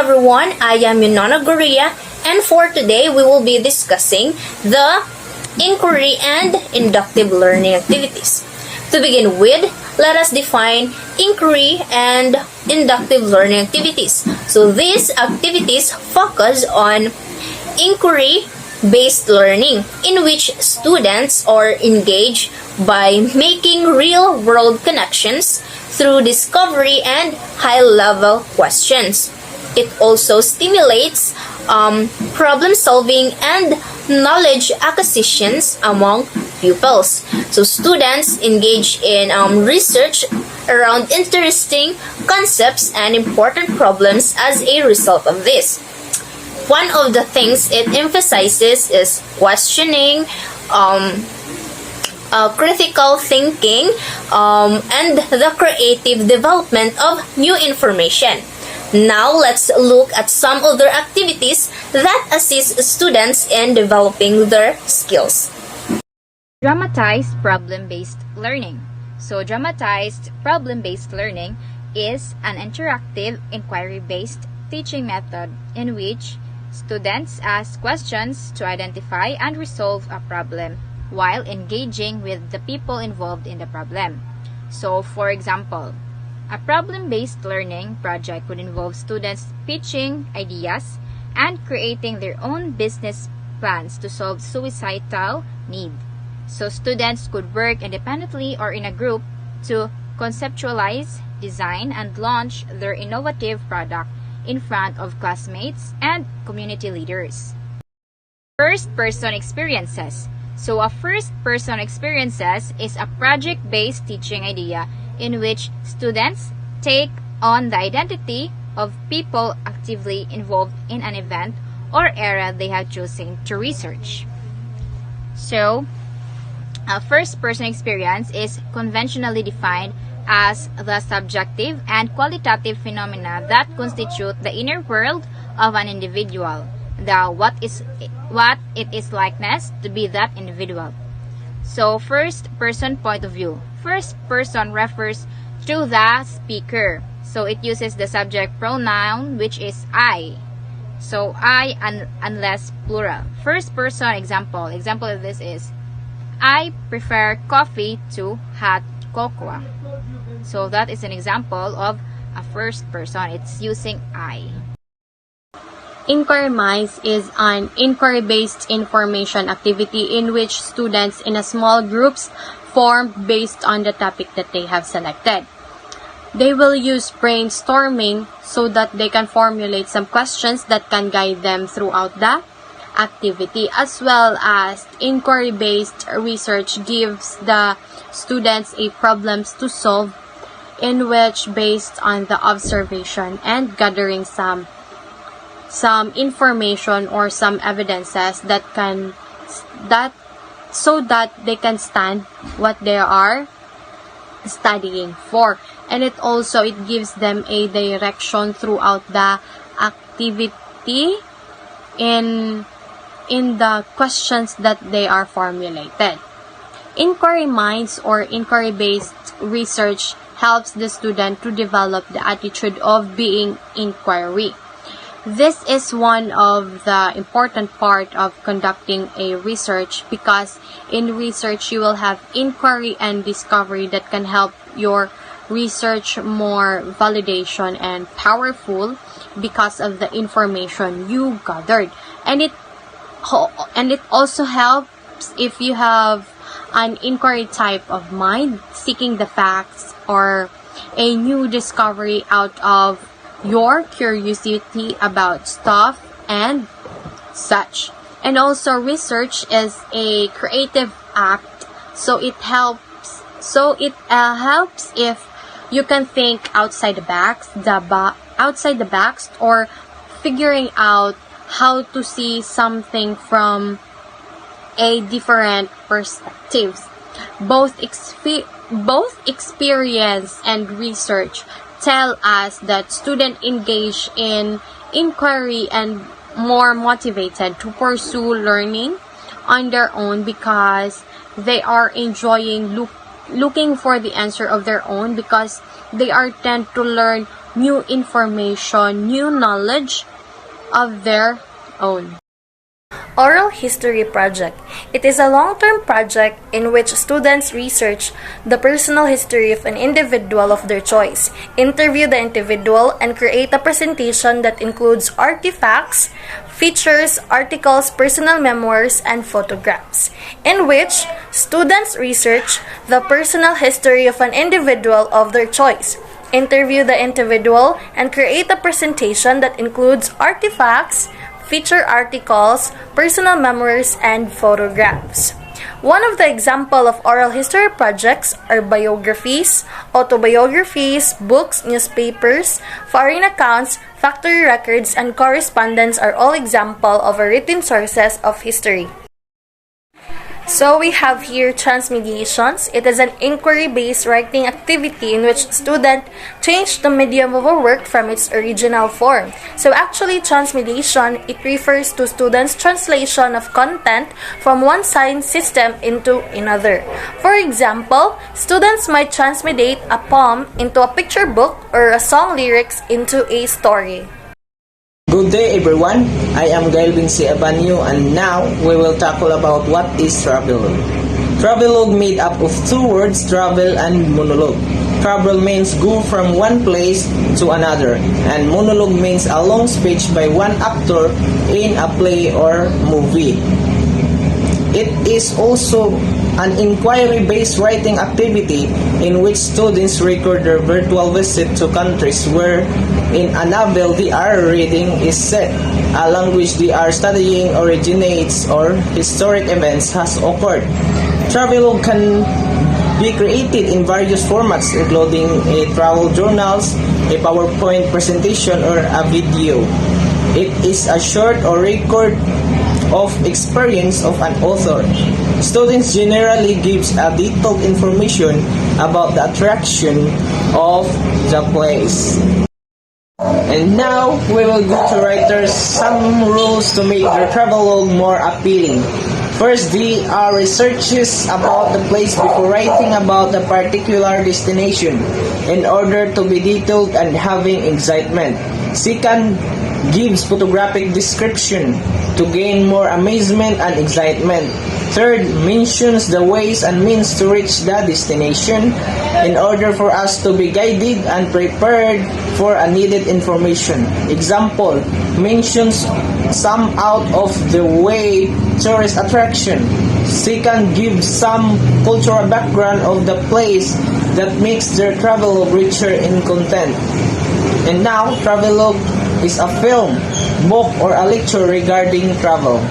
everyone, I am Yunona Goria, and for today we will be discussing the inquiry and inductive learning activities. To begin with, let us define inquiry and inductive learning activities. So these activities focus on inquiry-based learning, in which students are engaged by making real-world connections through discovery and high-level questions. It also stimulates problem solving and knowledge acquisitions among pupils. So students engage in research around interesting concepts and important problems as a result of this. One of the things it emphasizes is questioning, critical thinking, and the creative development of new information. Now, let's look at some other activities that assist students in developing their skills. Dramatized problem-based learning. So, dramatized problem-based learning is an interactive, inquiry-based teaching method in which students ask questions to identify and resolve a problem while engaging with the people involved in the problem. So, for example, a problem-based learning project would involve students pitching ideas and creating their own business plans to solve societal need. So students could work independently or in a group to conceptualize, design, and launch their innovative product in front of classmates and community leaders. First-person experiences. So a first-person experiences is a project-based teaching idea in which students take on the identity of people actively involved in an event or area they have chosen to research. So, a first-person experience is conventionally defined as the subjective and qualitative phenomena that constitute the inner world of an individual, what it is likeness to be that individual. So, first-person point of view. First person refers to the speaker. So, it uses the subject pronoun, which is I. So, I unless plural. First person example. Example of this is, I prefer coffee to hot cocoa. So, that is an example of a first person. It's using I. Inquiry Minds is an inquiry-based information activity in which students in a small groups form based on the topic that they have selected. They will use brainstorming so that they can formulate some questions that can guide them throughout the activity, as well as inquiry-based research gives the students a problems to solve in which based on the observation and gathering some information or some evidences so that they can stand what they are studying for, and it gives them a direction throughout the activity in the questions that they are formulated. Inquiry minds or inquiry-based research helps the student to develop the attitude of being inquiry. This is one of the important part of conducting a research, because in research you will have inquiry and discovery that can help your research more validation and powerful because of the information you gathered. And it also helps if you have an inquiry type of mind, seeking the facts or a new discovery out of your curiosity about stuff and such. And also research is a creative act, so it helps if you can think outside the box or figuring out how to see something from a different perspectives. Both experience and research tell us that students engage in inquiry and more motivated to pursue learning on their own because they are enjoying looking for the answer of their own, because they are tend to learn new information, new knowledge of their own. Oral History Project. It is a long-term project in which students research the personal history of an individual of their choice, interview the individual, and create a presentation that includes artifacts, features, articles, personal memoirs, and photographs, in which students research the personal history of an individual of their choice, interview the individual, and create a presentation that includes artifacts, feature articles, personal memoirs, and photographs. One of the example of oral history projects are biographies, autobiographies, books, newspapers, foreign accounts, factory records, and correspondence are all example of a written sources of history. So we have here transmediations. It is an inquiry-based writing activity in which students change the medium of a work from its original form. So actually transmediation, it refers to students' translation of content from one science system into another. For example, students might transmediate a poem into a picture book or a song lyrics into a story. Good day everyone, I am Gailvin C. Abanyo and now we will tackle about what is travelogue. Travelogue made up of two words, travel and monologue. Travel means go from one place to another, and monologue means a long speech by one actor in a play or movie. It is also an inquiry-based writing activity in which students record their virtual visit to countries where in a novel they are reading is set, a language they are studying originates or historic events has occurred. Travelogue can be created in various formats including a travel journals, a PowerPoint presentation, or a video. It is a short or record of experience of an author. Students generally gives a detailed information about the attraction of the place. And now we will go to writers some rules to make their travelogue more appealing. First, they are researches about the place before writing about the particular destination in order to be detailed and having excitement. Second, gives photographic description to gain more amazement and excitement. Third, mentions the ways and means to reach the destination in order for us to be guided and prepared for a needed information. Example, mentions some out of the way tourist attraction. Second, gives some cultural background of the place that makes their travelogue richer in content. And now, travelogue is a film, book, or a lecture regarding travel.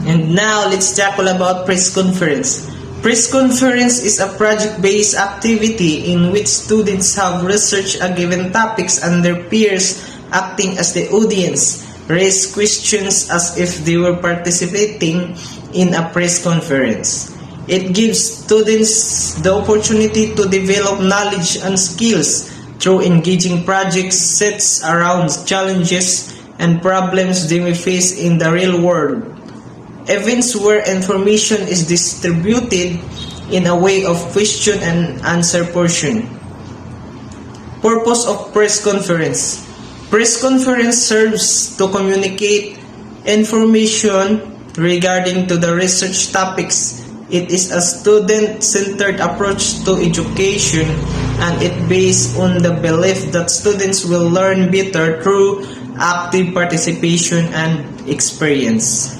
And now, let's tackle about press conference. Press conference is a project-based activity in which students have researched a given topics and their peers acting as the audience raise questions as if they were participating in a press conference. It gives students the opportunity to develop knowledge and skills through engaging projects sets around challenges and problems they may face in the real world. Events where information is distributed in a way of question and answer portion. Purpose of press conference. Press conference serves to communicate information regarding to the research topics. It is a student-centered approach to education and it based on the belief that students will learn better through active participation and experience.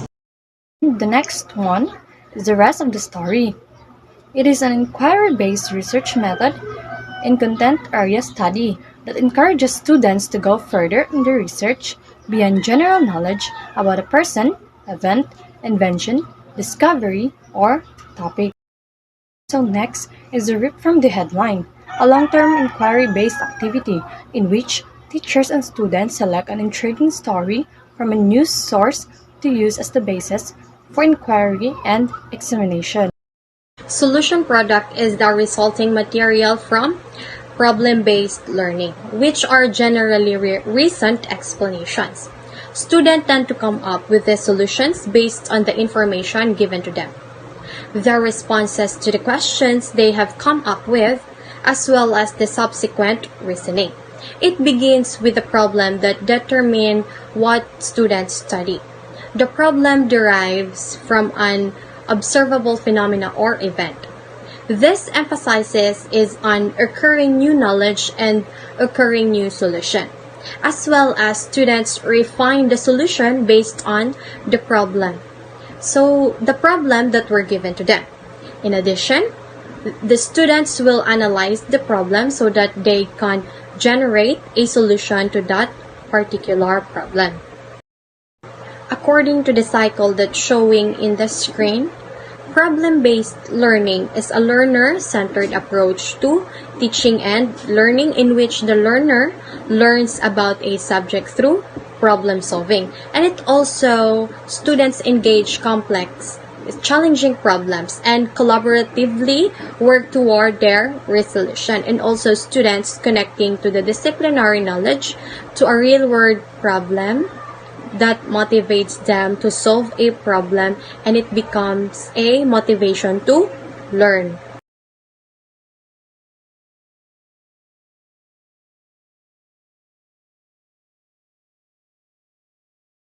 The next one is the rest of the story. It is an inquiry-based research method in content area study that encourages students to go further in their research beyond general knowledge about a person, event, invention, discovery, or topic. So next is the rip from the headline, a long-term inquiry-based activity in which teachers and students select an intriguing story from a news source to use as the basis for inquiry and examination. Solution product is the resulting material from problem-based learning, which are generally recent explanations. Students tend to come up with the solutions based on the information given to them. Their responses to the questions they have come up with as well as the subsequent reasoning. It begins with the problem that determine what students study. The problem derives from an observable phenomena or event. This emphasizes is on occurring new knowledge and occurring new solution, as well as students refine the solution based on the problem. So, the problem that were given to them. In addition, the students will analyze the problem so that they can generate a solution to that particular problem. According to the cycle that's showing in the screen, problem-based learning is a learner-centered approach to teaching and learning in which the learner learns about a subject through problem solving. And it also, students engage complex, challenging problems and collaboratively work toward their resolution. And also students connecting to the disciplinary knowledge to a real-world problem that motivates them to solve a problem, and it becomes a motivation to learn.